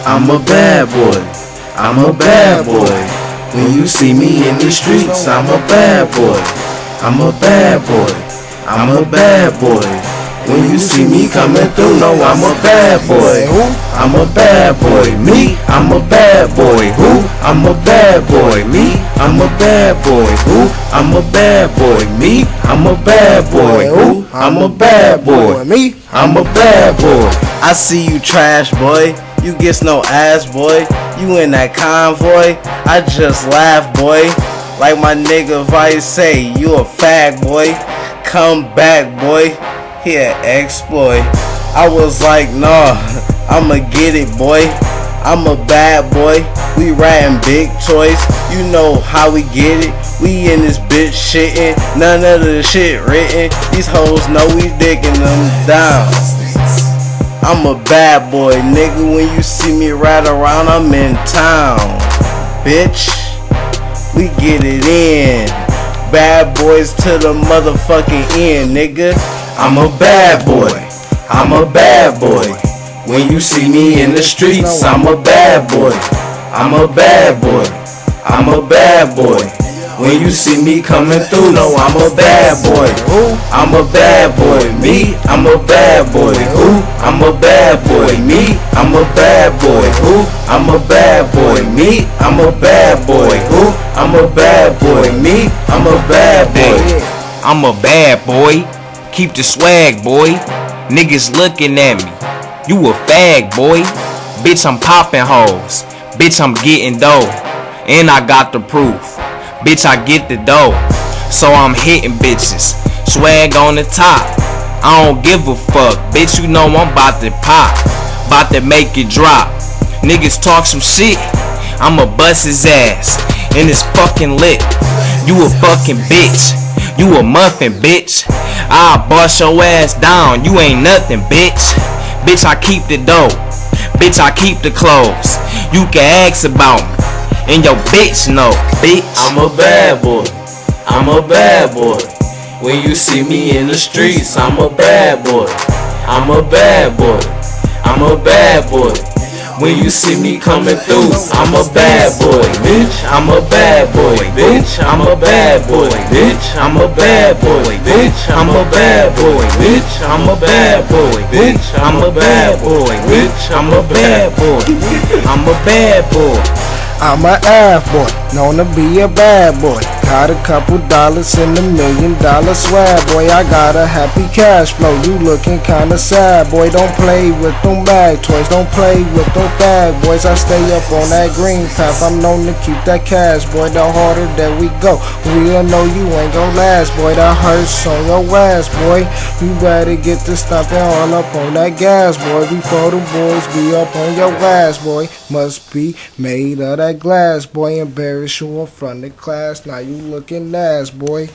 I'm a bad boy. I'm a bad boy. When you see me in the streets, I'm a bad boy. I'm a bad boy. I'm a bad boy. When you see me coming through, no, I'm a bad boy. I'm a bad boy. Me, I'm a bad boy. Who? I'm a bad boy. Me, I'm a bad boy. Who? I'm a bad boy. Me, I'm a bad boy. Who? I'm a bad boy. Me, I'm a bad boy. I see you trash, boy. You gets no ass, boy. You in that convoy. I just laugh, boy. Like my nigga Vice say, you a fag, boy. Come back, boy. Here, exploit. I was like, nah, I'ma get it, boy. I'm a bad boy. We riding big toys. You know how we get it. We in this bitch shitting. None of the shit written. These hoes know we digging them down. I'm a bad boy, nigga. When you see me ride around, I'm in town. Bitch, we get it in. Bad boys to the motherfucking end, nigga. I'm a bad boy. I'm a bad boy. When you see me in the streets, I'm a bad boy. I'm a bad boy. I'm a bad boy. When you see me coming through, no, I'm a bad boy. I'm a bad boy. Me, I'm a bad boy. Who? I'm a bad boy. Me, I'm a bad boy. Who? I'm a bad boy. Me, I'm a bad boy. Who? I'm a bad boy. Me, I'm a bad boy. I'm a bad boy. Keep the swag, boy. Niggas looking at me. You a fag, boy. Bitch, I'm popping hoes. Bitch, I'm getting dough. And I got the proof. Bitch, I get the dough. So I'm hitting bitches. Swag on the top. I don't give a fuck. Bitch, you know I'm about to pop. About to make it drop. Niggas talk some shit. I'ma bust his ass. And it's fucking lit. You a fucking bitch. You a muffin, bitch. I'll bust your ass down. You ain't nothing, bitch. Bitch, I keep the dough. Bitch, I keep the clothes. You can ask about me. And your bitch know, bitch. I'm a bad boy. I'm a bad boy. When you see me in the streets, I'm a bad boy. I'm a bad boy. I'm a bad boy. When you see me coming through, I'm a bad boy, bitch. I'm a bad boy, bitch. I'm a bad boy, bitch. I'm a bad boy, bitch. I'm a bad boy, bitch. I'm a bad boy, bitch. I'm a bad boy, bitch. I'm a bad boy. I'm a bad boy. I'm a ass boy, known to be a bad boy. Got a couple dollars in $1 million swag, boy. I got a happy cash flow. You looking kinda sad, boy. Don't play with them bag toys. Don't play with them bad boys. I stay up on that green path. I'm known to keep that cash, boy. The harder that we go, we'll know you ain't gon' last, boy. That hurts on your ass, boy. You better get to stomping all up on that gas, boy. Before the boys be up on your ass, boy. Must be made of that glass, boy. Embarrass you in front of class. Now you looking ass, boy.